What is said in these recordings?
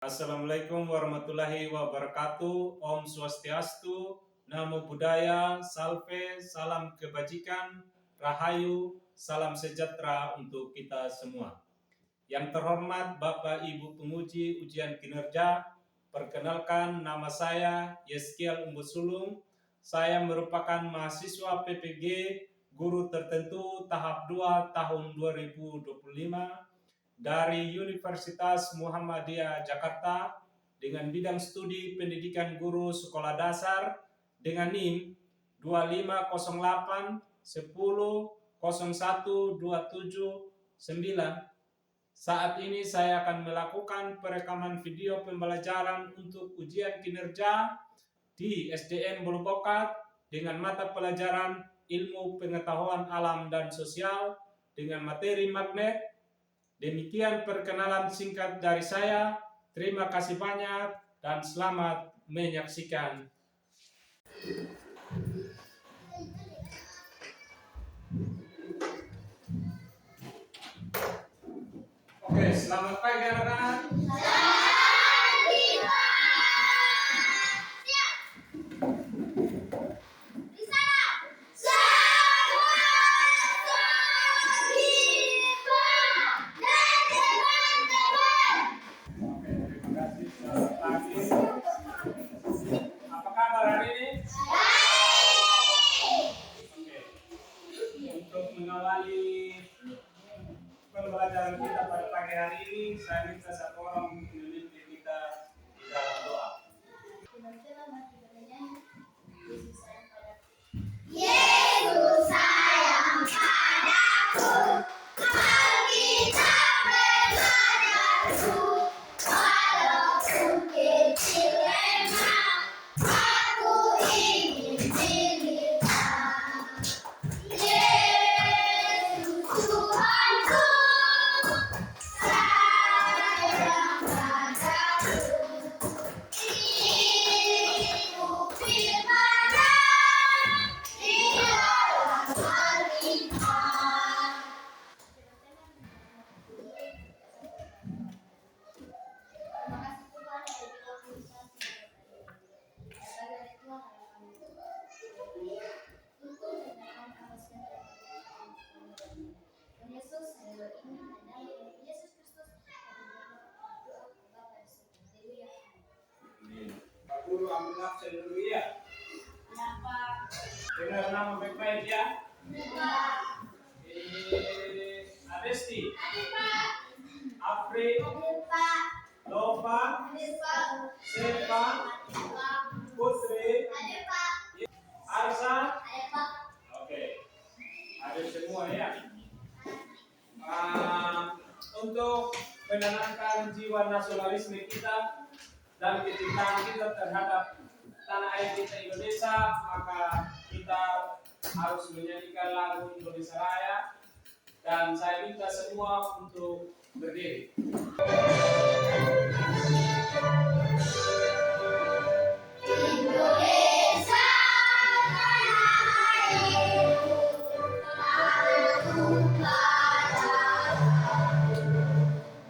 Assalamualaikum warahmatullahi wabarakatuh. Om Swastiastu, Namo Buddhaya, Salve, salam kebajikan, Rahayu, salam sejahtera untuk kita semua. Yang terhormat Bapak Ibu penguji ujian kinerja, perkenalkan nama saya Yeskiel Umbusulung. Saya merupakan mahasiswa PPG Guru Tertentu tahap 2 tahun 2025 dari Universitas Muhammadiyah Jakarta dengan bidang studi pendidikan guru sekolah dasar dengan NIM 2508 10 01 279. Saat ini saya akan melakukan perekaman video pembelajaran untuk ujian kinerja di SDN Bulupokat dengan mata pelajaran Ilmu Pengetahuan Alam dan Sosial dengan materi magnet. Demikian perkenalan singkat dari saya. Terima kasih banyak dan selamat menyaksikan. Oke, selamat pagi anak-anak. Apa kabar hari ini? Untuk mengawali pembelajaran kita pada pagi hari ini, saya minta satu orang memimpin kita di dalam doa. Yesus sayang padaku, Alkitab padaku, walaupun kecil memang, aku ingin milikan. Yesus Tuhanku, sayang padaku, hidup firman-Nya di dalam Alkitab. Pak Guru ambil absen dulu ya. Dengar nama baik-baik ya. Adesti, Apri, Nova, Sepa, Putri, Arsa. Oke, ada semua ya. Untuk menanamkan jiwa nasionalisme kita dan kecintaan kita terhadap tanah air kita Indonesia, maka kita harus menyanyikan lagu Indonesia Raya. Dan saya minta semua untuk berdiri. Indonesia tanah airku, tanahku padaku.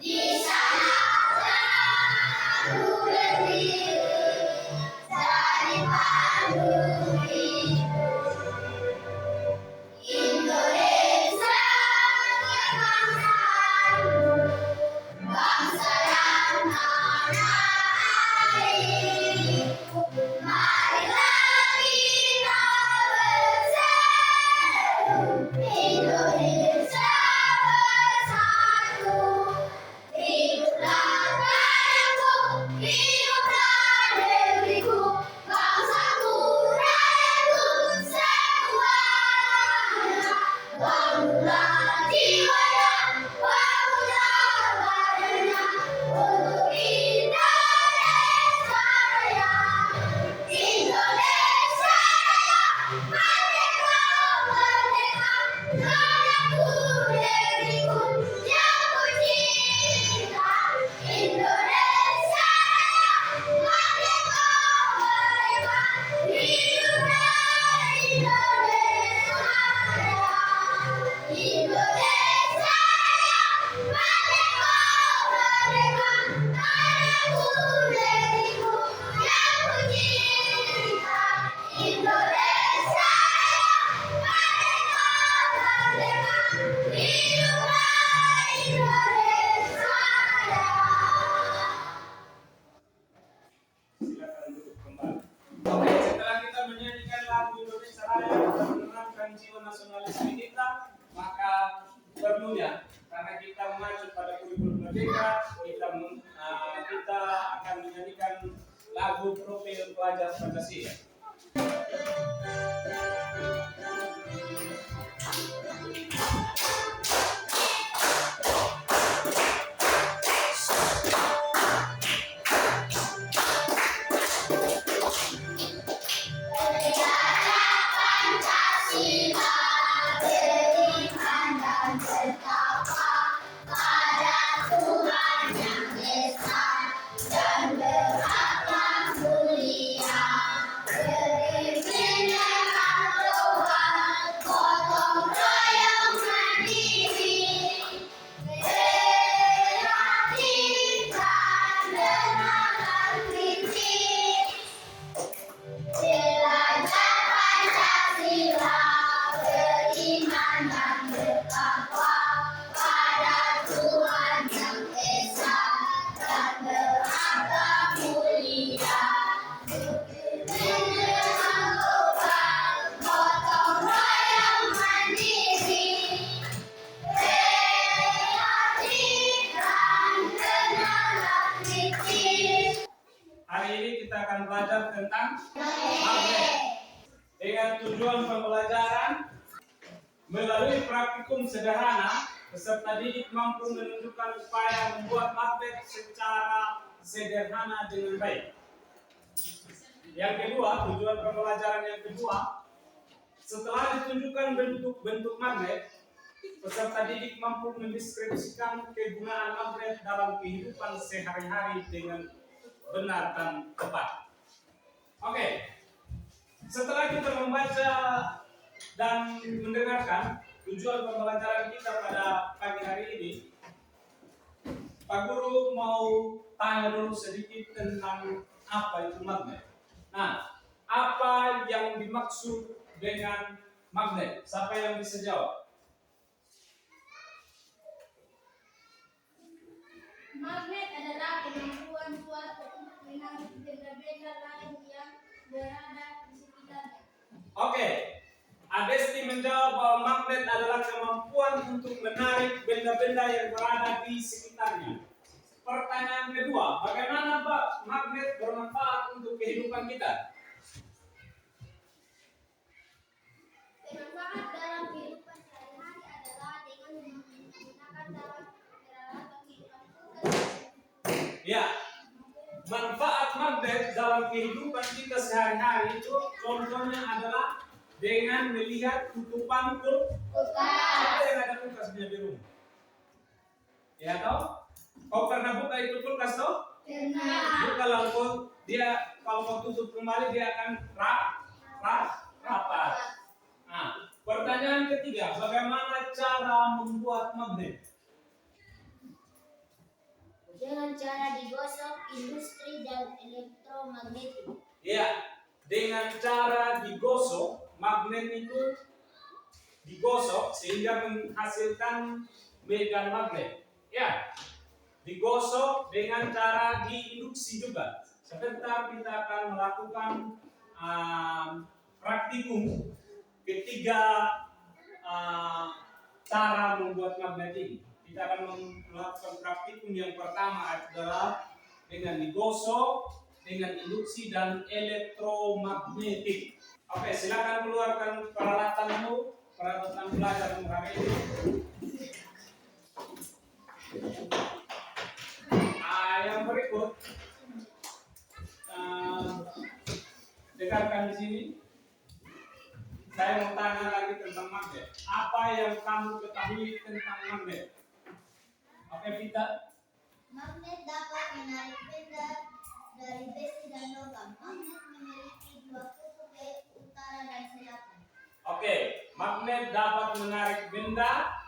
Di sana aku berdiri, jadi pandu hidup. Indonesia berbangsaku, bangsa yang menyanyikan lagu profil pelajar Pancasila. Pancasila beriman dan bertakwa pada Tuhan yang Esa dan berakhlak mulia. Beriman Tuhan, gotong royong mandiri, kreatif dan kritis. Belajar Pancasila, beriman dan bertakwa pada Tuhan yang Esa dan berakhlak mulia. Menemukan gotong royong mandiri, kreatif dan kritis. Hari ini kita akan belajar tentang magnet. Dengan tujuan pembelajaran melalui praktikum sederhana, peserta didik mampu menunjukkan upaya membuat magnet secara sederhana dengan baik. Yang kedua, tujuan pembelajaran yang kedua, setelah ditunjukkan bentuk-bentuk magnet, peserta didik mampu mendeskripsikan kegunaan magnet dalam kehidupan sehari-hari dengan benar dan tepat. Oke, setelah kita membaca dan mendengarkan tujuan pembelajaran kita pada pagi hari ini, Pak Guru mau tanya dulu sedikit tentang apa itu magnet. Nah, apa yang dimaksud dengan magnet? Siapa yang bisa jawab? Magnet adalah kemampuan suatu untuk menarik benda-benda lain yang berada di sekitarnya. Oke, Adesti menjawab bahwa magnet adalah kemampuan untuk menarik benda-benda yang berada di sekitarnya. Pertanyaan kedua, bagaimana Pak magnet bermanfaat untuk kehidupan kita? Bermanfaat dalam kehidupan sehari-hari adalah dengan menggunakan dalam peralatan kehidupan kita. Ya, manfaat magnet dalam kehidupan kita sehari-hari itu contohnya adalah dengan melihat tutupan kulkas. Siapa yang ada kulkas di rumah? Ya toh? Kau pernah buka itu kulkas toh? Pernah. Buka lalu dia kalau kau tutup kembali dia akan rapat. Nah, pertanyaan ketiga, bagaimana cara membuat magnet? Dengan cara digosok industri dan elektromagnetik. Ya, dengan cara digosok, magnet itu digosok sehingga menghasilkan medan magnet. Ya, digosok dengan cara diinduksi juga. Sebentar kita akan melakukan praktikum ketiga cara membuat magnet ini. Kita akan melakukan praktikum yang pertama adalah dengan digosok, dengan induksi dan elektromagnetik. Oke, silakan keluarkan peralatanmu, peralatan belajar hari ini. Yang berikut, dengarkan di sini. Saya mau tanya lagi tentang magnet. Apa yang kamu ketahui tentang magnet? Oke, Vita. Magnet dapat menarik benda dari besi dan logam. Magnet memiliki dua kutub, utara dan selatan. Oke, magnet dapat menarik benda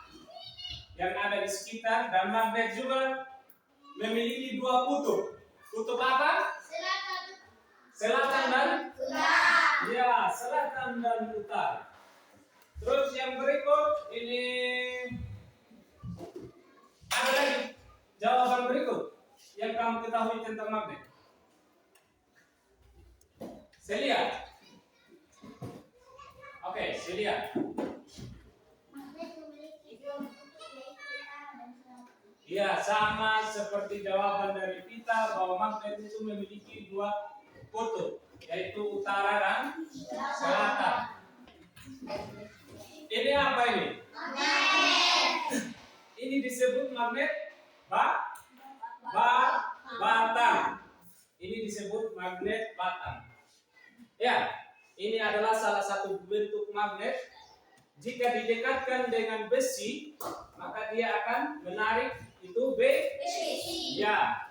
yang ada di sekitar dan magnet juga memiliki dua kutub. Kutub apa? Selatan dan Utara. ya, selatan dan utara. Terus yang berikut ini ada lagi jawaban berikut yang kamu ketahui tentang magnet. Celia. Oke, Celia. Magnet memiliki dua kutub, yaitu utara dan selatan. Ya, sama seperti jawaban dari kita bahwa magnet itu memiliki dua kutub, yaitu utara dan selatan. Ini apa ini? Ini disebut magnet batang. Ini disebut magnet batang. Ya, ini adalah salah satu bentuk magnet. Jika didekatkan dengan besi, maka dia akan menarik itu besi. Ya.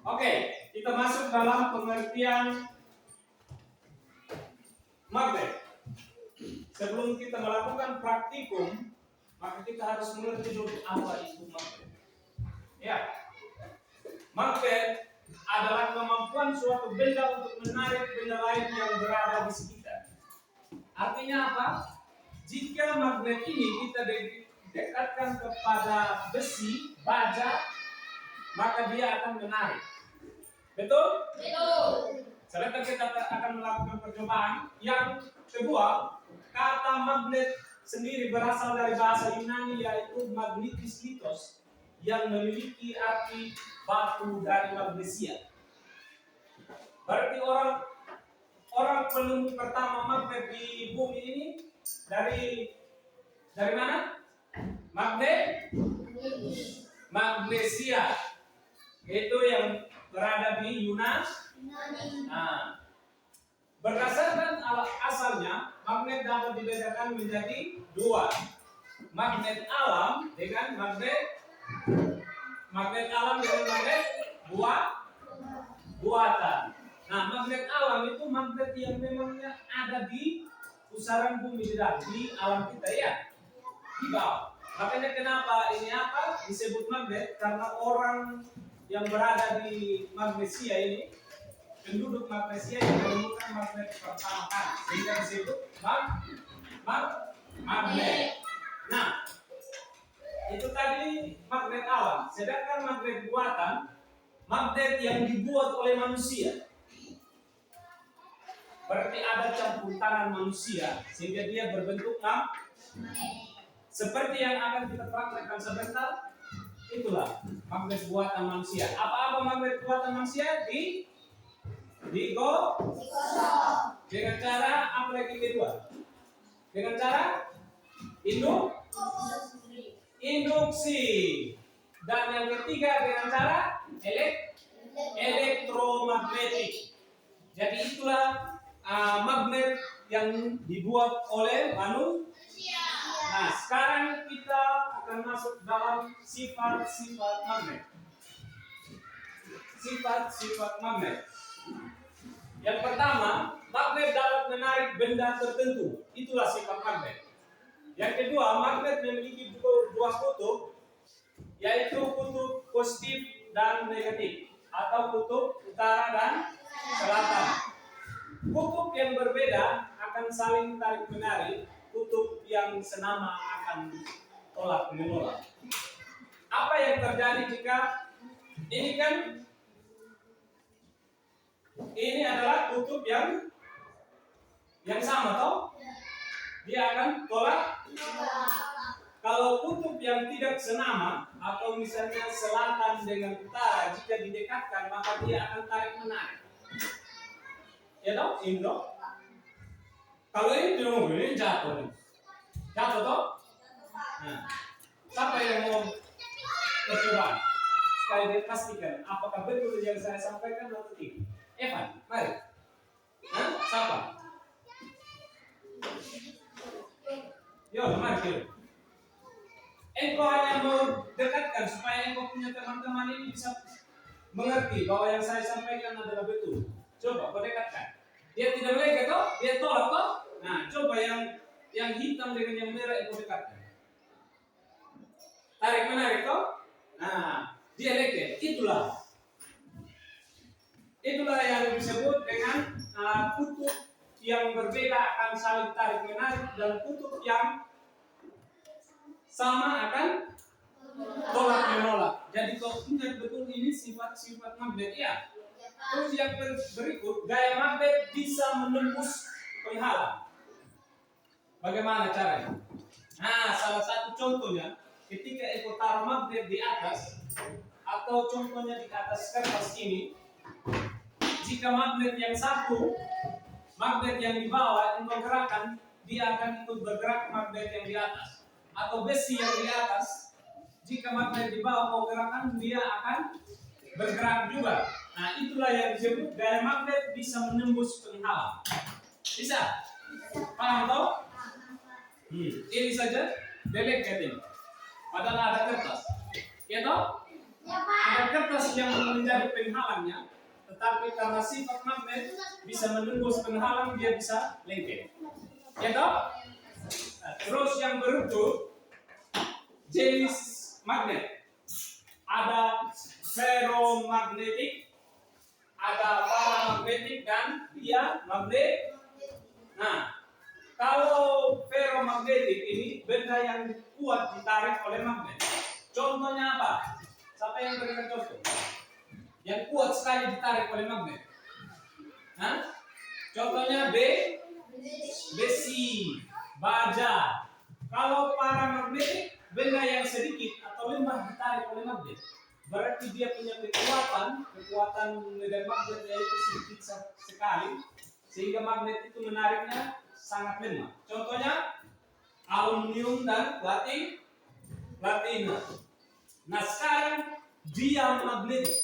Oke, kita masuk dalam pengertian magnet. Sebelum kita melakukan praktikum, maka kita harus mengerti dulu apa itu magnet. Ya, magnet adalah kemampuan suatu benda untuk menarik benda lain yang berada di sekitar. Artinya apa? Jika magnet ini kita dekatkan kepada besi, baja, maka dia akan menarik. Betul? Betul. Sekarang kita akan melakukan percobaan. Yang kedua, kata magnet sendiri berasal dari bahasa Yunani, yaitu magnetis litos, yang memiliki arti batu dari magnesia. Berarti orang penemu pertama magnet di bumi ini dari mana? Magnesia. Itu yang berada di Yunani. Nah, berdasarkan asalnya, magnet dapat dibedakan menjadi dua. Magnet alam dengan magnet buatan. Nah, magnet alam itu magnet yang memangnya ada di pusaran bumi di alam kita, ya, di bawah. Makanya kenapa ini disebut magnet, karena orang yang berada di magnesia ini, penduduk magnesia yang menemukan magnet pertama kali, sehingga disebut magnet. Nah, itu tadi magnet alam. Sedangkan magnet buatan, magnet yang dibuat oleh manusia. Berarti ada campur tangan manusia sehingga dia berbentuk seperti yang akan kita praktekkan sebentar. Itulah magnet buatan manusia. Apa magnet buatan manusia? Digosok. Dengan cara apa lagi kedua? Dengan cara induksi. Dan yang ketiga dengan cara elektromagnetik. Jadi itulah magnet yang dibuat oleh manusia. Nah, sekarang kita akan masuk dalam sifat-sifat magnet. Sifat-sifat magnet. Yang pertama, magnet dapat menarik benda tertentu. Itulah sifat magnet. Yang kedua, magnet memiliki dua kutub, yaitu kutub positif dan negatif, atau kutub utara dan selatan. Kutub yang berbeda akan saling tarik menarik, kutub yang senama akan tolak menolak. Apa yang terjadi jika ini adalah kutub yang sama, toh? Dia akan tolak. Kalau kutub yang tidak senama, atau misalnya selatan dengan utara, jika didekatkan maka dia akan tarik menarik. Ya toh, Indo. Kalau ini jatuh toh. Nah, siapa yang mau mencoba? Sekali dia pastikan apakah betul yang saya sampaikan atau tidak. Evan, mari. Siapa? Yo, mari. Engkau hanya mau dekatkan supaya engkau punya teman-teman ini bisa mengerti bahwa yang saya sampaikan adalah betul. Coba kau dekatkan. Dia tidak boleh toh, dia tolak toh. Nah, coba yang hitam dengan yang merah itu dekatkan. Tarik menarik toh. Nah, dia leket. Itulah yang disebut dengan kutub yang berbeda akan saling tarik menarik, dan kutub yang sama akan tolak menolak. Jadi kau ingat betul ini sifat-sifat magnet, ya. Terus yang berikut, gaya magnet bisa menembus penghalang. Bagaimana caranya? Nah, salah satu contohnya ketika Eko taruh magnet di atas atau contohnya di atas kertas ini, jika magnet yang satu, magnet yang di bawah Eko gerakan, dia akan ikut bergerak magnet yang di atas. Atau besi yang di atas, jika magnet di bawah kau gerakan, dia akan bergerak juga. Nah, itulah yang disebut gaya magnet bisa menembus penghalang. Bisa? Paham toh? Ini saja delegate ini. Padahal ada kertas. Ya toh? Ada kertas yang menjadi penghalangnya, tetapi karena sifat magnet bisa menembus penghalang, dia bisa lengket. Ya toh? Nah, terus yang berikut jenis magnet. Ada ferromagnetik, ada paramagnetik dan diamagnetik. Nah, kalau ferromagnetik ini benda yang kuat ditarik oleh magnet. Contohnya apa? Siapa yang berikan contoh? Yang kuat sekali ditarik oleh magnet. Hah? Contohnya besi, baja. Kalau paramagnetik, benda yang sedikit atau lemah ditarik oleh magnet. Berarti dia punya kekuatan medan magnetnya itu sedikit sekali, sehingga magnet itu menariknya sangat lemah. Contohnya aluminium dan platina. Nah, sekarang diamagnetik.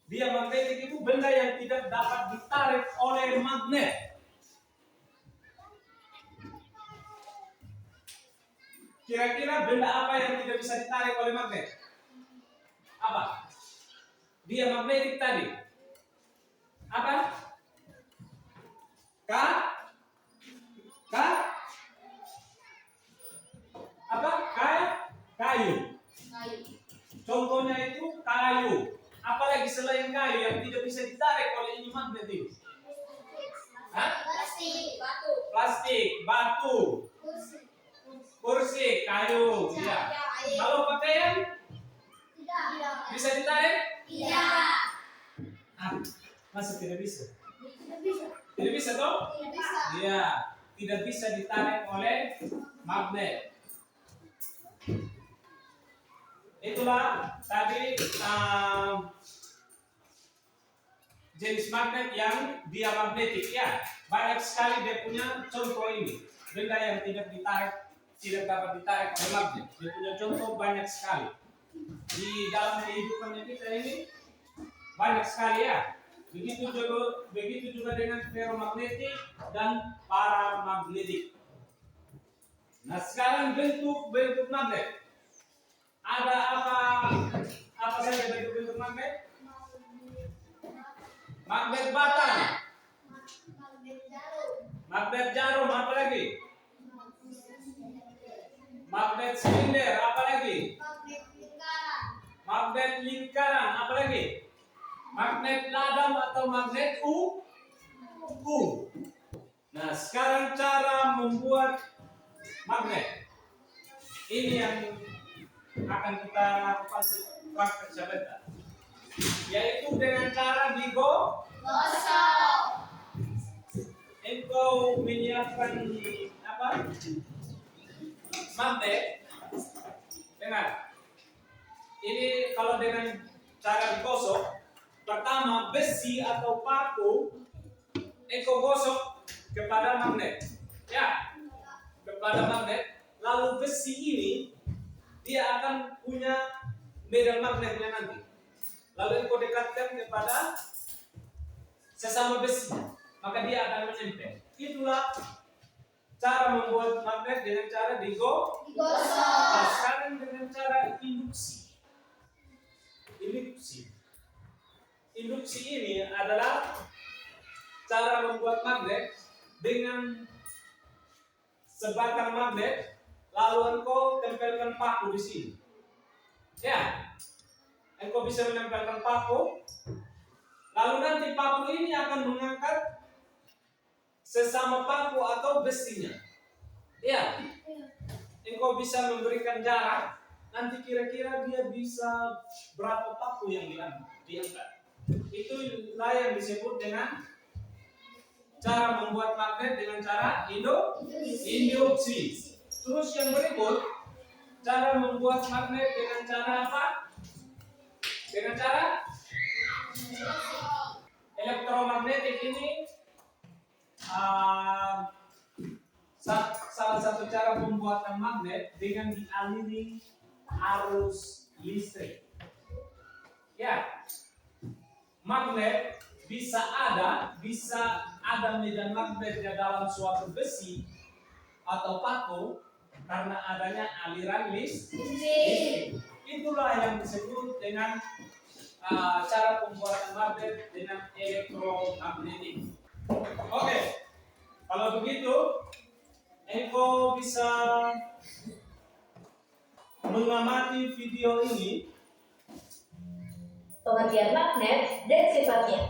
Diamagnetik itu benda yang tidak dapat ditarik oleh magnet. Kira-kira benda apa yang tidak bisa ditarik oleh magnet? Apa? Diamagnetik tadi. Apa? Kayu. Contohnya itu kayu. Apalagi selain kayu yang tidak bisa ditarik oleh ini magnet ini? Plastik, batu, kursi, kayu. Ya. Kalau pakaian bisa ditarik? Tidak. Masa tidak bisa? Tidak bisa toh? Tidak bisa. Iya, tidak bisa ditarik oleh magnet. Itulah tadi jenis magnet yang diamagnetik ya. Banyak sekali dia punya contoh ini. Benda yang tidak dapat ditarik oleh magnet. Dia punya contoh banyak sekali. Di dalam kehidupan kita ini banyak sekali ya. Begitu juga dengan ferromagnetik dan paramagnetik. Nah, sekarang bentuk magnet. Ada apa saja bentuk magnet? Magnet batang, magnet jarum, apa lagi? Magnet silinder, apa lagi? Magnet lingkaran, apa lagi? Magnet ladam atau magnet U. Nah, sekarang cara membuat magnet. Ini yang akan kita lakukan praktek sebentar. Yaitu dengan cara digosok. Engkau menyiapkan apa? Magnet. Dengar. Ini kalau dengan cara digosok, pertama besi atau paku engkau gosok kepada magnet. Ya, kepada magnet. Lalu besi ini dia akan punya medan magnetnya nanti. Lalu engkau dekatkan kepada sesama besi, maka dia akan menempel. Itulah cara membuat magnet dengan cara digosok. Nah, sekarang dengan cara induksi. Induksi ini adalah cara membuat magnet dengan sebatang magnet, lalu engkau tempelkan paku di sini. Ya, engkau bisa menempelkan paku, lalu nanti paku ini akan mengangkat sesama paku atau besinya. Ya, engkau bisa memberikan jarak. Nanti kira-kira dia bisa berapa paku yang diangkat. Itulah yang disebut dengan cara membuat magnet dengan cara induksi. Terus yang berikut, cara membuat magnet dengan cara apa? Dengan cara elektromagnetik ini salah satu cara pembuatan magnet dengan dialiri arus listrik. Ya, magnet bisa ada medan magnetnya dalam suatu besi atau paku karena adanya aliran listrik. Itulah yang disebut dengan cara pembuatan magnet dengan elektromagnetik. Oke, kalau begitu Eko bisa mengamati video ini. Pengertian magnet dan sifatnya.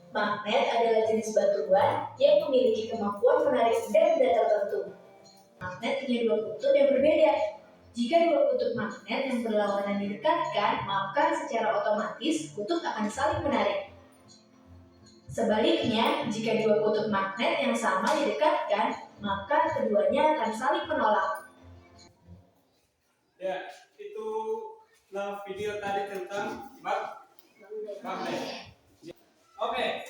Magnet adalah jenis batuan yang memiliki kemampuan menarik benda tertentu. Magnet punya dua kutub yang berbeda. Jika dua kutub magnet yang berlawanan didekatkan, maka secara otomatis kutub akan saling menarik. Sebaliknya, jika dua kutub magnet yang sama didekatkan, maka keduanya akan saling menolak. Ya, itulah video tadi tentang magnet. Oke,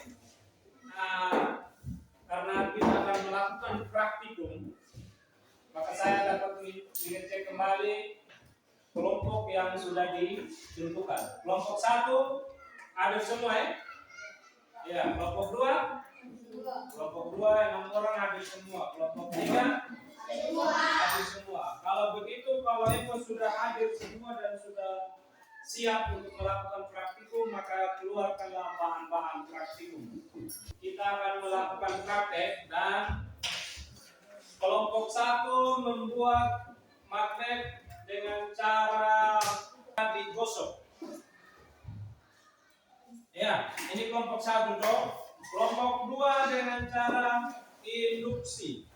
karena kita akan melakukan praktikum, maka saya dapat mengecek kembali kelompok yang sudah ditentukan. Kelompok 1 hadir semua ya? Ya, kelompok 2 yang 6 orang hadir semua. Kelompok 3 hadir semua. Kalau begitu, kalau Eko sudah hadir semua dan sudah siap untuk melakukan praktikum, maka keluarkanlah bahan-bahan praktikum. Kita akan melakukan praktek dan kelompok 1 membuat magnet dengan cara digosok. Ya, ini kelompok 1 dong. Kelompok 2 dengan cara induksi.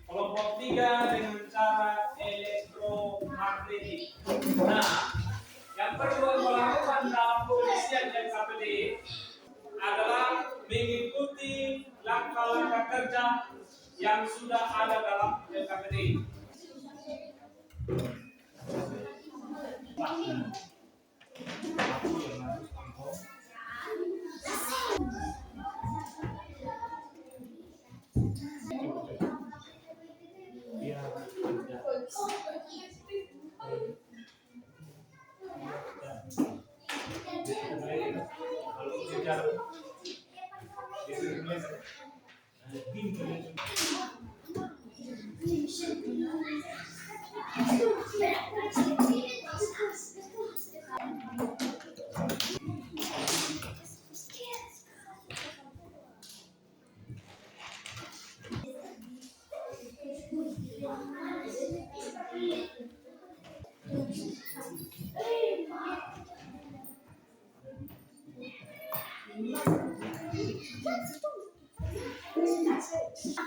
Kelompok 3 dengan cara elektromagnetik. Nah, yang perlu dilakukan dalam pengisian LKPD adalah mengikuti langkah-langkah kerja yang sudah ada dalam LKPD.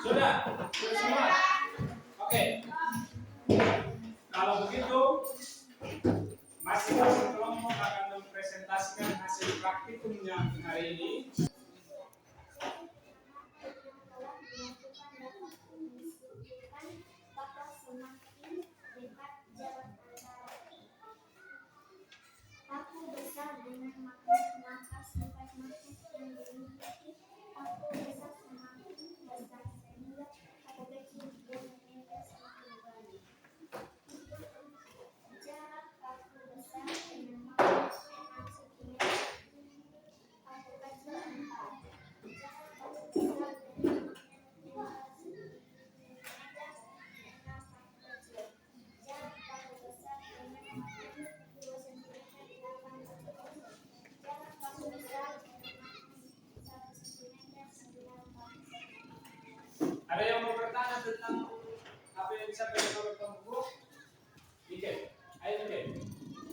Sudah semua? Oke. Kalau begitu, masing-masing kelompok akan mempresentasikan hasil praktikumnya hari ini. Paku besar dengan magnet, maka sifat magnet yang dimiliki paku besar semakin besar sehingga paku kecil menempel semakin banyak. Jarak paku besar dengan magnet 6 cm, paku kecil 4. Jarak paku besar dengan magnet 15 cm, 6 paku kecil. Jarak paku besar dengan magnet 2 cm. Ada yang mau bertanya tentang apa yang disampaikan oleh Pak Guru? Dikit. Ayo dikit.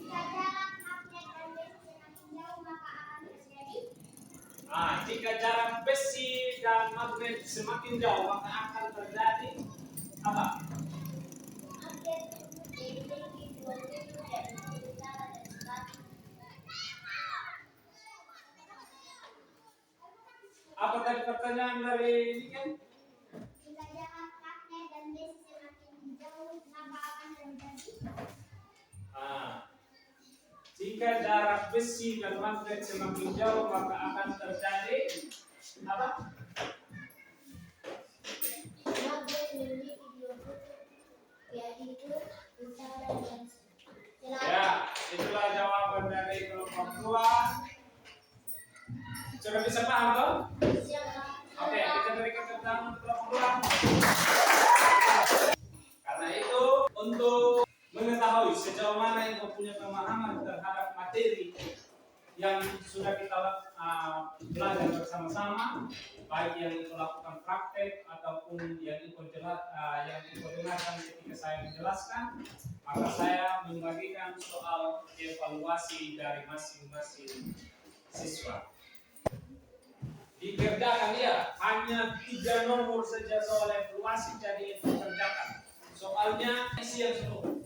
Jika jarak magnet dan besi semakin jauh, maka akan terjadi. Jika jarak besi dan magnet semakin jauh, maka akan terjadi apa? Magnet memiliki dua kutub yaitu utara dan selatan. Apa tadi pertanyaan dari ini kan? jika jarak besi dan magnet semakin jauh maka akan terjadi apa? Magnet memiliki dua kutub, yaitu utara dan selatan. Ya, itulah jawaban dari kelompok 2. Sudah bisa paham toh? Oke, kita berikan tepuk tangan untuk kelompok 2. Karena itu untuk mengetahui sejauh mana yang punya pemahaman terhadap materi yang sudah kita belajar bersama-sama, baik yang itu lakukan praktek ataupun yang ikut dengarkan ketika saya menjelaskan, maka saya membagikan soal evaluasi dari masing-masing siswa. Dikerjakan ya, hanya 3 nomor saja soal evaluasi, jadi itu kerjakan. Soalnya isi yang seluruh.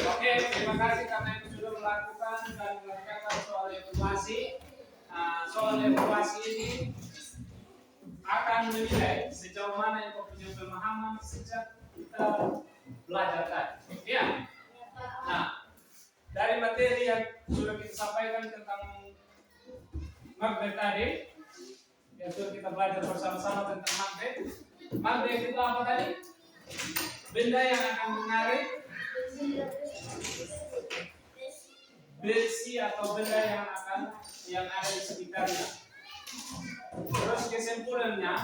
Oke, terima kasih karena itu sudah melakukan dan mengerjakan soal evaluasi. Soal evaluasi ini akan menilai sejauh mana yang kau punya pemahaman sejak kita belajar tadi. Ya. Nah, dari materi yang sudah kita sampaikan tentang magnet tadi, yang sudah kita belajar bersama-sama tentang magnet. Magnet itu apa tadi? Benda yang akan menarik besi atau benda yang ada di sekitarnya. Terus kesimpulannya,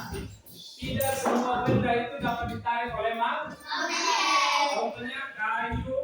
tidak semua benda itu dapat ditarik oleh magnet. Contohnya kayu,